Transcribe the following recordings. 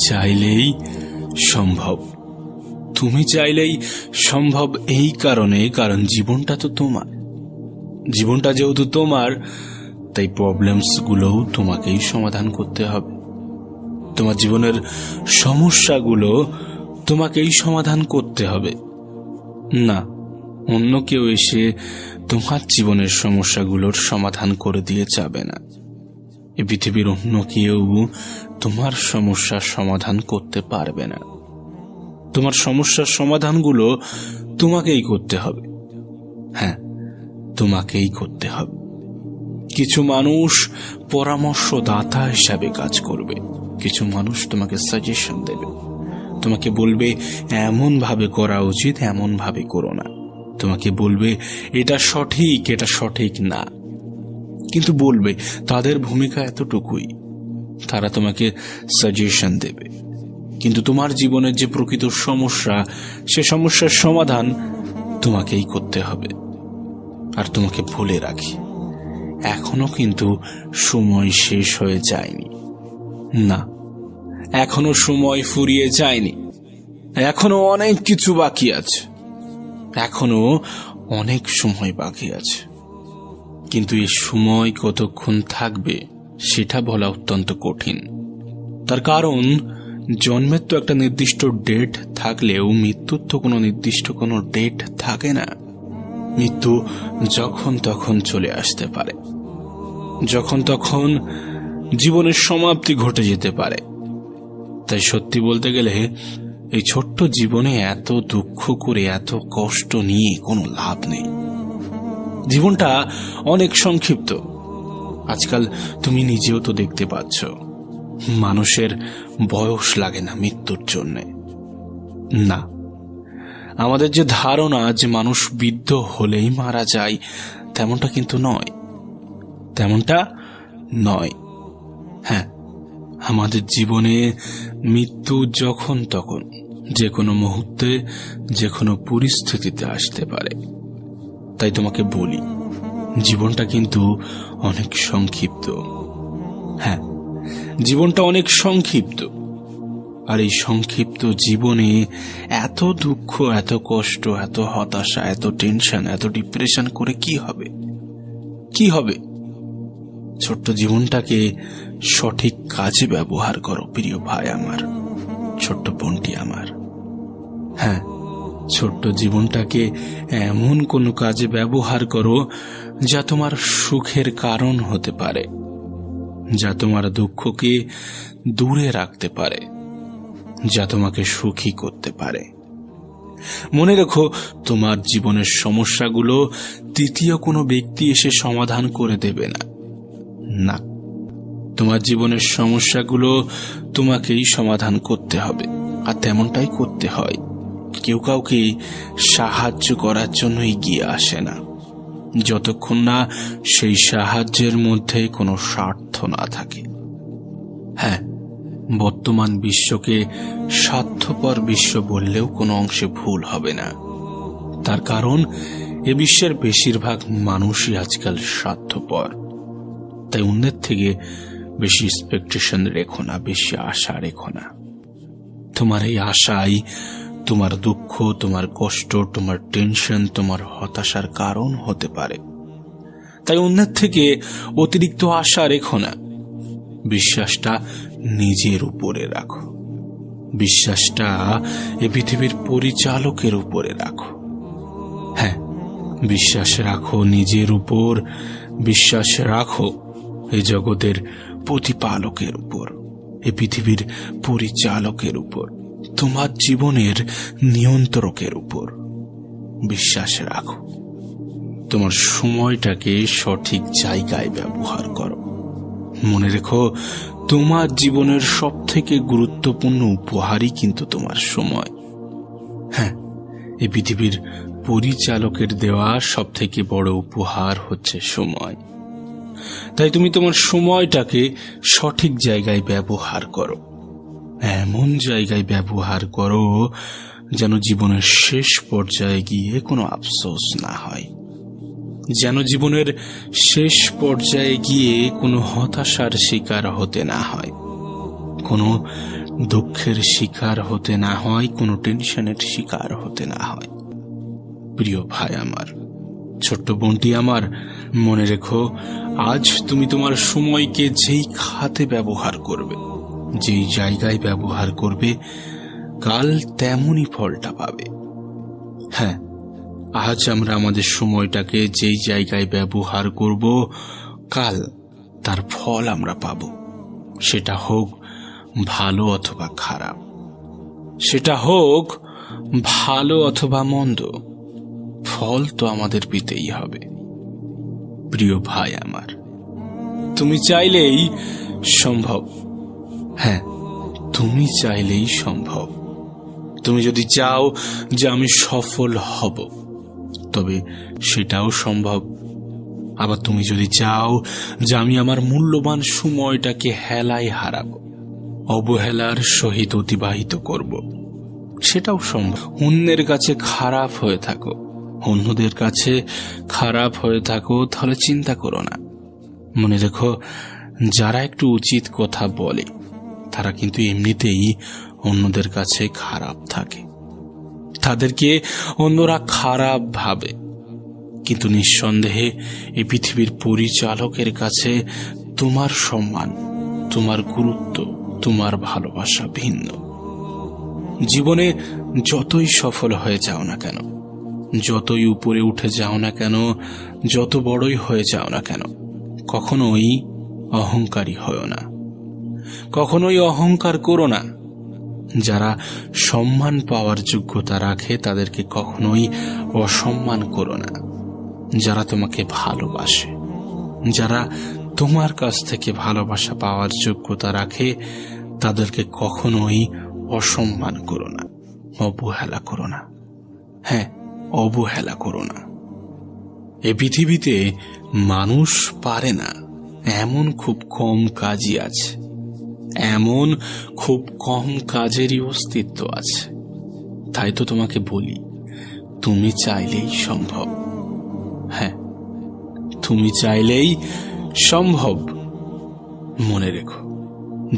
চাইলেই সম্ভব। তুমি চাইলেই সম্ভব এই কারণ জীবনটা তো তোমার। জীবনটা যেহেতু তোমার, তাই প্রবলেমস গুলোও তোমাকেই সমাধান করতে হবে। তোমার জীবনের সমস্যাগুলো তোমাকেই সমাধান করতে হবে, না অন্য কেউ এসে তোমার জীবনের সমস্যাগুলোর সমাধান করে দিয়ে যাবে না। এ পৃথিবীর অন্য কেউ তোমার সমস্যার সমাধান করতে পারবে না। তোমার সমস্যার সমাধানগুলো তোমাকেই করতে হবে। হ্যাঁ, তোমাকেই করতে হবে। কিছু মানুষ পরামর্শদাতা হিসাবে কাজ করবে, কিছু মানুষ তোমাকে সাজেশন দেবে, তোমাকে বলবে এমন ভাবে করা উচিত, এমন ভাবে করো না। তোমাকে বলবে এটা সঠিক, এটা সঠিক না, কিন্তু বলবে। তাদের ভূমিকা এতটুকুই, তারা তোমাকে সাজেশন দেবে, কিন্তু তোমার জীবনের যে প্রকৃত সমস্যা, সে সমস্যার সমাধান তোমাকেই করতে হবে। আর তোমাকে বলে রাখি, এখনো কিন্তু সময় শেষ হয়ে যায়নি। না, এখনো সময় ফুরিয়ে যায়নি। এখনো অনেক কিছু বাকি আছে, এখনো অনেক সময় বাকি আছে। কিন্তু এই সময় কতক্ষণ থাকবে সেটা বলা অত্যন্ত কঠিন। তার কারণ জন্মের তো একটা নির্দিষ্ট ডেট থাকলেও মৃত্যুর তো কোনো নির্দিষ্ট কোনো ডেট থাকে না। মৃত্যু যখন তখন চলে আসতে পারে, যখন তখন জীবনের সমাপ্তি ঘটে যেতে পারে। তাই সত্যি বলতে গেলে এই ছোট্ট জীবনে এত দুঃখ করে, এত কষ্ট নিয়ে কোনো লাভ নেই। জীবনটা অনেক সংক্ষিপ্ত। আজকাল তুমি নিজেও তো দেখতে পাচ্ছ, মানুষের বয়স লাগে না মৃত্যুর জন্যে। না, আমাদের যে ধারণা যে মানুষ বৃদ্ধ হলেই মারা যায়, তেমনটা কিন্তু নয়, তেমনটা নয়। হ্যাঁ, আমাদের জীবনে মৃত্যু যখন তখন, যে কোনো মুহূর্তে, যে কোনো পরিস্থিতিতে আসতে পারে। তাই তোমাকে বলি, জীবনটা কিন্তু অনেক সংক্ষিপ্ত। হ্যাঁ, জীবনটা অনেক সংক্ষিপ্ত। আর এই সংক্ষিপ্ত জীবনে এত দুঃখ, এত কষ্ট, এত হতাশা, এত টেনশন, এত ডিপ্রেশন করে কি হবে? কি হবে? ছোট্ট জীবনটাকে সঠিক কাজে ব্যবহার করো প্রিয় ভাই আমার, ছোট্ট বোনটি আমার। হ্যাঁ, ছোট্ট জীবনটাকে এমন কোনো কাজে ব্যবহার করো যা তোমার সুখের কারণ হতে পারে, যা তোমার দুঃখকে দূরে রাখতে পারে, যা তোমাকে সুখী করতে পারে। মনে রেখো, তোমার জীবনের সমস্যাগুলো তৃতীয় কোনো ব্যক্তি এসে সমাধান করে দেবে না। না, তোমার জীবনের সমস্যাগুলো তোমাকেই সমাধান করতে হবে, আর তেমনটাই করতে হয়। কেউ কাউকে সাহায্য করার জন্য এগিয়ে আসে না, যতক্ষণ না সেই সাহায্যের মধ্যে কোনো স্বার্থ না থাকে। হ্যাঁ, বর্তমান বিশ্বকে স্বার্থপর বিশ্ব বললেও কোনো অংশে ভুল হবে না। তার কারণ এ বিশ্বের বেশিরভাগ মানুষই আজকাল স্বার্থপর। তাই অন্যের থেকে বেশি এক্সপেকটেশন রেখো না, বেশি আশা রেখো না। তোমার এই আশাই তোমার দুঃখ, তোমার কষ্ট, তোমার টেনশন, তোমার হতাশার কারণ হতে পারে। তাই অন্যের থেকে অতিরিক্ত আশা রেখো না। বিশ্বাসটা নিজের উপরে রাখো, বিশ্বাসটা এ পৃথিবীর পরিচালকের উপরে রাখো। হ্যাঁ, বিশ্বাস রাখো নিজের উপর, বিশ্বাস রাখো এই জগতের প্রতিপালকের উপর, এ পৃথিবীর পরিচালকের উপর, তোমার জীবনের নিয়ন্ত্রকের উপর বিশ্বাস রাখো। তোমার সময়টাকে সঠিক জায়গায় ব্যবহার করো। মনে রেখো, তোমার জীবনের সবথেকে গুরুত্বপূর্ণ উপহারই কিন্তু তোমার সময়। হ্যাঁ, এই পৃথিবীর পরিচালকের দেওয়া সবথেকে বড় উপহার হচ্ছে সময়। তাই তুমি তোমার সময়টাকে সঠিক জায়গায় ব্যবহার করো, এমন জায়গায় ব্যবহার করো যেন জীবনের শেষ পর্যায়ে গিয়ে কোনো আফসোস না হয়, যেন জীবনের শেষ পর্যায়ে গিয়ে কোনো হতাশার শিকার হতে না হয়, কোনো দুঃখের শিকার হতে না হয়, কোনো টেনশনের শিকার হতে না হয়। প্রিয় ভাই আমার, ছোট্ট বোনটি আমার, মনে রেখো, আজ তুমি তোমার সময়কে যেই খাতে ব্যবহার করবে, যেই জায়গায় ব্যবহার করবে, কাল তেমনই ফলটা পাবে। হ্যাঁ, আজ আমরা আমাদের সময়টাকে যেই জায়গায় ব্যবহার করব, কাল তার ফল আমরা পাব। সেটা হোক ভালো অথবা খারাপ, সেটা হোক ভালো অথবা মন্দ, ফল তো আমাদের পেতেই হবে। প্রিয় ভাই আমার, তুমি চাইলেই সম্ভব। হ্যাঁ, তুমি চাইলেই সম্ভব। তুমি যদি চাও যে আমি সফল হব, তবে সেটাও সম্ভব। আবার তুমি যদি চাও যে আমি আমার মূল্যবান সময়টাকে হেলায় হারাবো, অবহেলার সহিত অতিবাহিত করব, সেটাও সম্ভব। অন্যের কাছে খারাপ হয়ে থাকো, অন্যদের কাছে খারাপ হয়ে থাকো, তাহলে চিন্তা করো না। মনে রেখো, যারা একটু উচিত কথা বলে তারা কিন্তু এমনিতেই অন্যদের কাছে খারাপ থাকে, তাদেরকে অন্যরা খারাপ ভাবে। কিন্তু নিঃসন্দেহে এই পৃথিবীর পরিচালকের কাছে তোমার সম্মান, তোমার গুরুত্ব, তোমার ভালোবাসা ভিন্ন। জীবনে যতই সফল হয়ে যাও না কেন, যতই উপরে উঠে যাও না কেন, যত বড়ই হয়ে যাও না কেন, কখনোই অহংকারী হও না, কখনোই অহংকার করো না। যারা সম্মান পাওয়ার যোগ্যতা রাখে তাদেরকে কখনোই অসম্মান করো না। যারা তোমাকে ভালোবাসে, যারা তোমার কাছ থেকে ভালোবাসা পাওয়ার যোগ্যতা রাখে, তাদেরকে কখনোই অসম্মান করো না, অবহেলা করো না। হ্যাঁ, অবহেলা করো না। এ পৃথিবীতে মানুষ পারে না এমন খুব কম কাজই আছে, এমন খুব কম কাজেরই অস্তিত্ব আছে। তাই তো তোমাকে বলি, তুমি চাইলেই সম্ভব। হ্যাঁ, তুমি চাইলেই সম্ভব। মনে রেখো,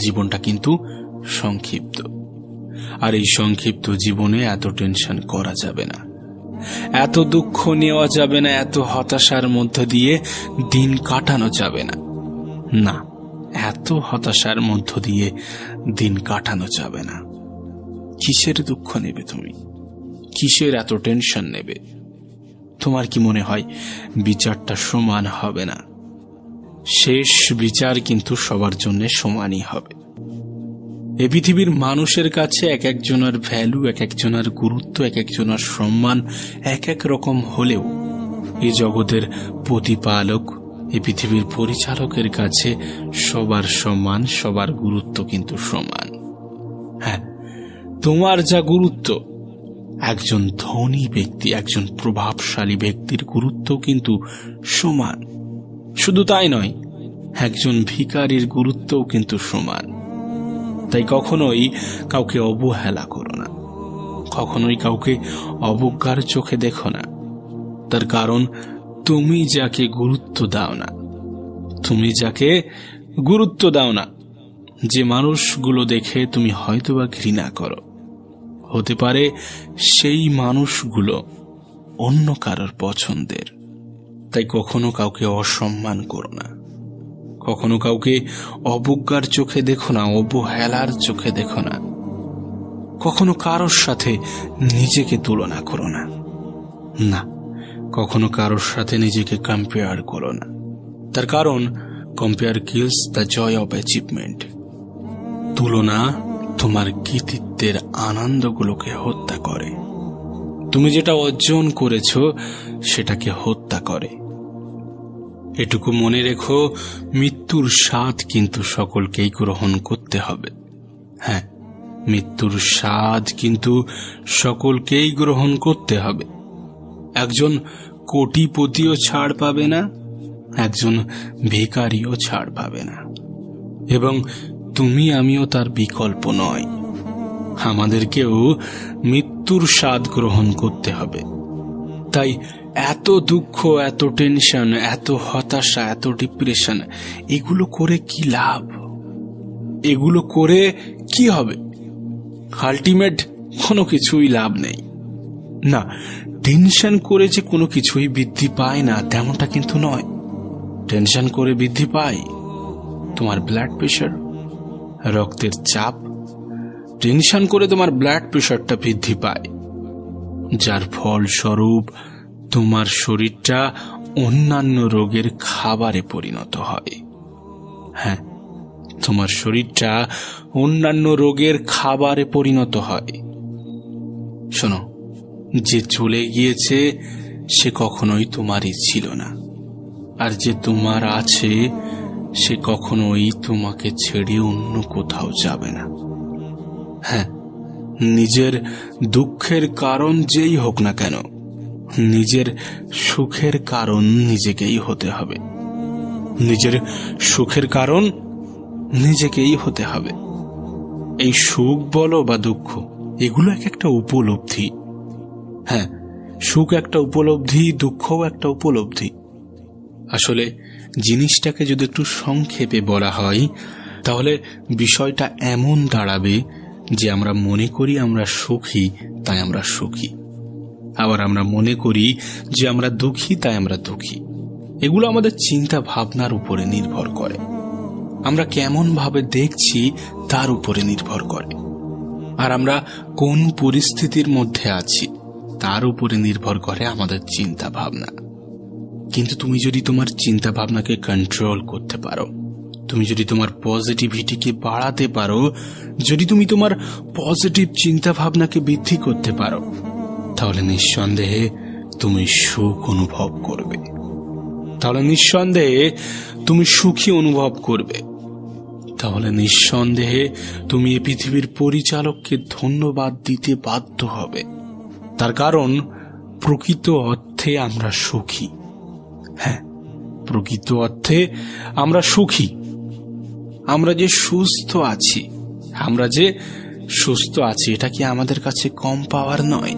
জীবনটা কিন্তু সংক্ষিপ্ত, আর এই সংক্ষিপ্ত জীবনে এত টেনশন করা যাবে না, এত দুঃখ নেওয়া যাবে না, এত হতাশার মধ্য দিয়ে দিন কাটানো যাবে না। না, এত হতাশার মধ্য দিয়ে দিন কাটানো যাবে না। কিসের দুঃখ নেবে তুমি? কিসের এত টেনশন নেবে? তোমার কি মনে হয় বিচারটা সমান হবে না? শেষ বিচার কিন্তু সবার জন্য সমানই হবে। এ পৃথিবীর মানুষের কাছে এক একজনের ভ্যালু, এক একজনের গুরুত্ব, এক একজনের সম্মান এক এক রকম হলেও এই জগতের প্রতিপালক, এই পৃথিবীর পরিচালকের কাছে সবার সম্মান, সবার গুরুত্ব কিন্তু সমান। হ্যাঁ, তোমার যা গুরুত্ব, একজন ধনী ব্যক্তি, একজন প্রভাবশালী ব্যক্তির গুরুত্ব কিন্তু সমান। শুধু তাই নয়, একজন ভিখারির গুরুত্বও কিন্তু সমান। তাই কখনোই কাউকে অবহেলা করো না, কখনোই কাউকে অবজ্ঞার চোখে দেখো না। তার কারণ, তুমি যাকে গুরুত্ব দাও না, তুমি যাকে গুরুত্ব দাও না, যে মানুষগুলো দেখে তুমি হয়তোবা ঘৃণা করো, হতে পারে সেই মানুষগুলো অন্য কারোর পছন্দের। তাই কখনো কাউকে অসম্মান করো না, কখনো কাউকে অবজ্ঞার চোখে দেখো না, অবহেলার চোখে দেখো না। কখনো কারোর সাথে নিজেকে তুলনা করো না, না, কখনো কারোর সাথে নিজেকে কম্পেয়ার করো না। তার কারণ, compare kills the joy of achievement. তুলনা তোমার কৃতিত্বের আনন্দগুলোকে হত্যা করে। তুমি যেটা অর্জন করেছ সেটাকে হত্যা করে। এটুকু মনে রেখো, মৃত্যুর স্বাদ কিন্তু সকলকেই গ্রহণ করতে হবে। হ্যাঁ, মৃত্যুর স্বাদ কিন্তু সকলকেই গ্রহণ করতে হবে। একজন কোটিপতিও ছাড় পাবে না, একজন ভিখারিও ছাড় পাবে না, এবং তুমি আমিও তার বিকল্প নয়। আমাদেরকেও মৃত্যুর স্বাদ গ্রহণ করতে হবে। তাই এত দুঃখ, এত টেনশন, এত হতাশা, এত ডিপ্রেশন, এগুলো করে কি লাভ? এগুলো করে কি হবে? আলটিমেট কোনো কিছুই লাভ নেই। না, টেনশন করে যে কোনো কিছুই বৃদ্ধি পায় না তেমনটা কিন্তু নয়। টেনশন করে বৃদ্ধি পায় তোমার ব্লাড প্রেশার, রক্তের চাপ। টেনশন করে তোমার ব্লাড প্রেশারটা বৃদ্ধি পায়, যার ফলস্বরূপ তোমার শরীরটা অন্যান্য রোগের খাবারে পরিণত হয়। হ্যাঁ, তোমার শরীরটা অন্যান্য রোগের খাবারে পরিণত হয়। শোনো, যে চলে গিয়েছে সে কখনোই তোমারই ছিল না, আর যে তোমার আছে সে কখনোই তোমাকে ছেড়ে অন্য কোথাও যাবে না। হ্যাঁ, নিজের দুঃখের কারণ যেই হোক না কেন, নিজের সুখের কারণ নিজেকেই হতে হবে। নিজের সুখের কারণ নিজেকেই হতে হবে। এই সুখ বলো বা দুঃখ, এগুলো একটা উপলব্ধি। হ্যাঁ, সুখ একটা উপলব্ধি, দুঃখও একটা উপলব্ধি। আসলে জিনিসটাকে যদি একটু সংক্ষেপে বলা হয় তাহলে বিষয়টা এমন দাঁড়াবে যে আমরা মনে করি আমরা সুখী তাই আমরা সুখী, আবার আমরা মনে করি যে আমরা দুঃখী তাই আমরা দুঃখী। এগুলো আমাদের চিন্তা ভাবনার উপরে নির্ভর করে, আমরা কেমন ভাবে দেখছি তার উপরে নির্ভর করে, আর আমরা কোন পরিস্থিতির মধ্যে আছি তার উপরে নির্ভর করে আমাদের চিন্তা ভাবনা। কিন্তু তুমি যদি তোমার চিন্তা ভাবনাকে কন্ট্রোল করতে পারো, তুমি যদি তোমার পজিটিভিটিকে বাড়াতে পারো, যদি তুমি তোমার পজিটিভ চিন্তা ভাবনাকে বৃদ্ধি করতে পারো, তাহলে নিঃসন্দেহে তুমি সুখ অনুভব করবে, তাহলে নিঃসন্দেহে তুমি সুখী অনুভব করবে, তাহলে নিঃসন্দেহে তুমি এই পৃথিবীর পরিচালককে ধন্যবাদ দিতে বাধ্য হবে। তার কারণ প্রকৃত অর্থে আমরা সুখী। হ্যাঁ, প্রকৃত অর্থে আমরা সুখী। আমরা যে সুস্থ আছি, এটা কি আমাদের কাছে কম পাওয়ার নয়?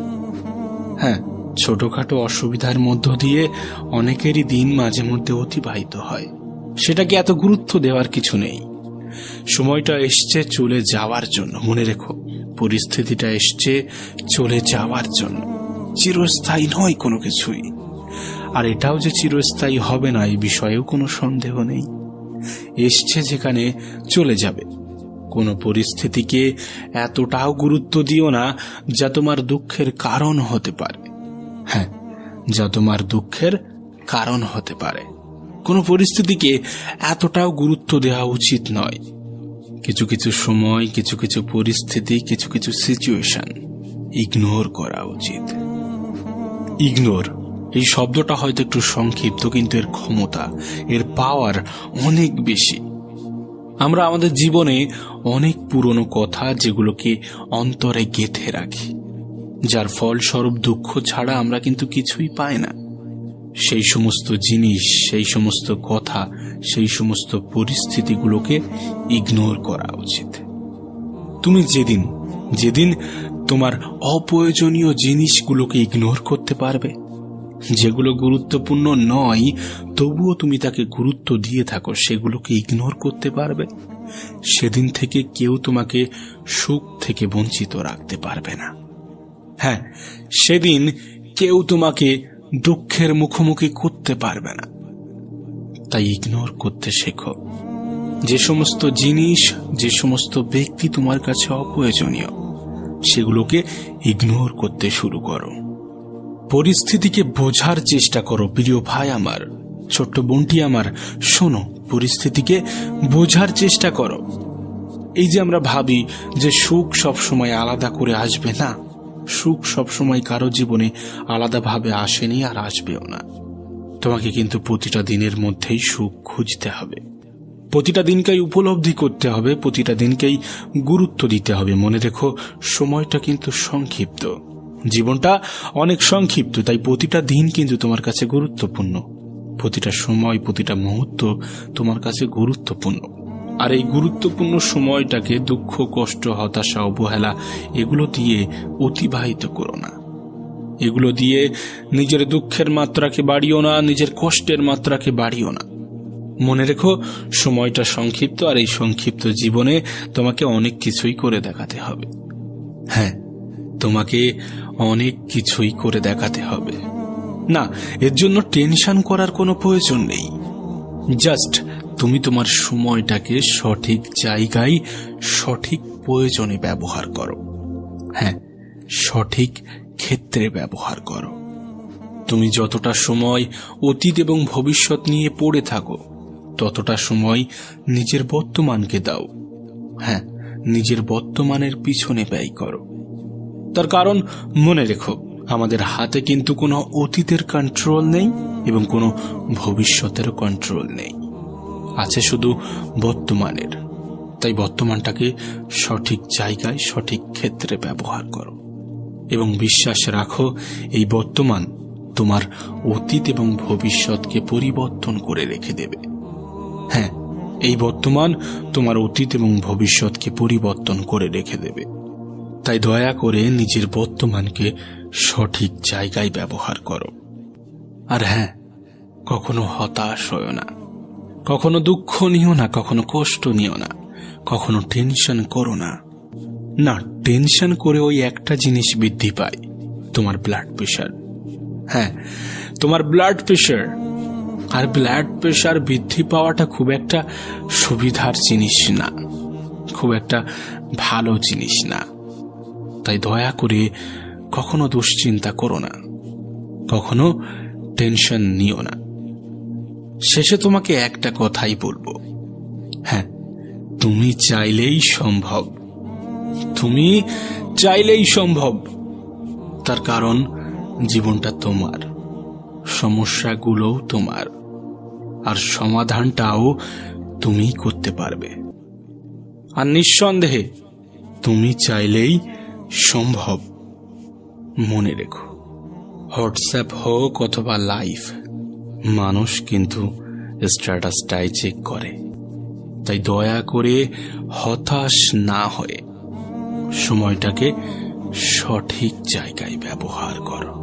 হ্যাঁ, ছোটখাটো অসুবিধার মধ্য দিয়ে অনেকেরই দিন মাঝে মধ্যে অতিবাহিত হয়, সেটাকে এত গুরুত্ব দেওয়ার কিছু নেই। সময়টা এসছে চলে যাওয়ার জন্য, মনে রেখো, পরিস্থিতিটা এসছে চলে যাওয়ার জন্য, চিরস্থায়ী নয় কোনো কিছুই। আর এটাও যে চিরস্থায়ী হবে না এই বিষয়েও কোনো সন্দেহ নেই। এসছে যেখানে চলে যাবে। কোনো পরিস্থিতিকে এতটাও গুরুত্ব দিও না যা তোমার দুঃখের কারণ হতে পারে। হ্যাঁ, যা তোমার দুঃখের কারণ হতে পারে। কোনো পরিস্থিতিকে এতটাও গুরুত্ব দেওয়া উচিত নয়। কিছু কিছু সময়, কিছু কিছু পরিস্থিতি, কিছু কিছু সিচুয়েশন ইগনোর করা উচিত। ইগনোর এই শব্দটা হয়তো একটু সংক্ষিপ্ত, কিন্তু এর ক্ষমতা, এর পাওয়ার অনেক বেশি। আমরা আমাদের জীবনে অনেক পুরনো কথা যেগুলোকে অন্তরে গেঁথে রাখি, যার ফলস্বরূপ দুঃখ ছাড়া আমরা কিন্তু কিছুই পাই না। সেই সমস্ত জিনিস, সেই সমস্ত কথা, সেই সমস্ত পরিস্থিতিগুলোকে ইগনোর করা উচিত। তুমি যেদিন তোমার অপ্রয়োজনীয় জিনিসগুলোকে ইগনোর করতে পারবে, যেগুলো গুরুত্বপূর্ণ নয় তবুও তুমি তাকে গুরুত্ব দিয়ে থাকো, সেগুলোকে ইগনোর করতে পারবে, সেদিন থেকে কেউ তোমাকে সুখ থেকে বঞ্চিত রাখতে পারবে না। হ্যাঁ, সেদিন কেউ তোমাকে দুঃখের মুখোমুখি করতে পারবে না। তাই ইগনোর করতে শেখো। যে সমস্ত জিনিস, যে সমস্ত ব্যক্তি তোমার কাছে অপ্রয়োজনীয়, সেগুলোকে ইগনোর করতে শুরু করো। পরিস্থিতিকে বোঝার চেষ্টা করো। প্রিয় ভাই আমার, ছোট্ট বোনটি আমার, শোনো, পরিস্থিতিকে বোঝার চেষ্টা করো। এই যে আমরা ভাবি যে সুখ সবসময় আলাদা করে আসবে, না, সুখ সবসময় কারো জীবনে আলাদাভাবে আসেনি আর আসবেও না। তোমাকে কিন্তু প্রতিটা দিনের মধ্যেই সুখ খুঁজতে হবে, প্রতিটা দিনকেই উপলব্ধি করতে হবে, প্রতিটা দিনকেই গুরুত্ব দিতে হবে। মনে রেখো, সময়টা কিন্তু সংক্ষিপ্ত, জীবনটা অনেক সংক্ষিপ্ত, তাই প্রতিটা দিন কিন্তু তোমার কাছে গুরুত্বপূর্ণ, প্রতিটা সময়, প্রতিটা মুহূর্ত তোমার কাছে গুরুত্বপূর্ণ। আর এই গুরুত্বপূর্ণ সময়টাকে দুঃখ, কষ্ট, হতাশা, অবহেলা এগুলো দিয়ে অতিবাহিত করো না। এগুলো দিয়ে নিজের দুঃখের মাত্রাকে বাড়িও না, নিজের কষ্টের মাত্রাকে বাড়িও না। মনে রেখো, সময়টা সংক্ষিপ্ত, আর এই সংক্ষিপ্ত জীবনে তোমাকে অনেক কিছুই করে দেখাতে হবে। হ্যাঁ, তোমাকে অনেক কিছুই করে দেখাতে হবে না, এর জন্য টেনশন করার কোনো প্রয়োজন নেই। জাস্ট তুমি তোমার সময়টাকে সঠিক জায়গায় সঠিক প্রয়োজনে ব্যবহার করো। হ্যাঁ, সঠিক ক্ষেত্রে ব্যবহার করো। তুমি যতটা সময় অতীত এবং ভবিষ্যৎ নিয়ে পড়ে থাকো, ততটা সময় নিজের বর্তমানকে দাও। হ্যাঁ, নিজের বর্তমানের পিছনে ব্যয় করো। তার কারণ মনে রেখো, আমাদের হাতে কিন্তু কোনো অতীতের কন্ট্রোল নেই এবং কোনো ভবিষ্যতেরও কন্ট্রোল নেই, আছে শুধু বর্তমানের। তাই বর্তমানটাকে সঠিক জায়গায় সঠিক ক্ষেত্রে ব্যবহার করো এবং বিশ্বাস রাখো, এই বর্তমান তোমার অতীত এবং ভবিষ্যৎকে পরিবর্তন করে রেখে দেবে। হ্যাঁ, এই বর্তমান তোমার অতীত এবং ভবিষ্যৎকে পরিবর্তন করে রেখে দেবে। তাই দয়া করে নিজের বর্তমানকে সঠিক জায়গায় ব্যবহার করো। আর হ্যাঁ, কখনো হতাশ হও না, কখনো দুঃখ নিও না, কখনো কষ্ট নিও না, কখনো টেনশন করো না। না, টেনশন করে ওই একটা জিনিস বৃদ্ধি পায়, তোমার ব্লাড প্রেশার। হ্যাঁ, তোমার ব্লাড প্রেশার। আর ব্লাড প্রেশার বৃদ্ধি পাওয়াটা খুব একটা সুবিধার জিনিস না, খুব একটা ভালো জিনিস না। তাই দয়া করে কখনো দুশ্চিন্তা করো না, কখনো টেনশন নিও না। শেষে তোমাকে একটা কথাই বলবো, হ্যাঁ, তুমি চাইলেই সম্ভব, তুমি চাইলেই সম্ভব। তার কারণ জীবনটা তোমার, সমস্যাগুলোও তোমার, আর সমাধানটাও তুমিই করতে পারবে। আর নিঃসন্দেহে তুমি চাইলেই সম্ভব। মনে রেখো, হোয়াটসঅ্যাপ হোক অথবা লাইভ, মানুষ কিন্তু স্ট্যাটাসটাই চেক করে। তাই দয়া করে হতাশ না হয়ে সময়টাকে সঠিক জায়গায় ব্যবহার করো।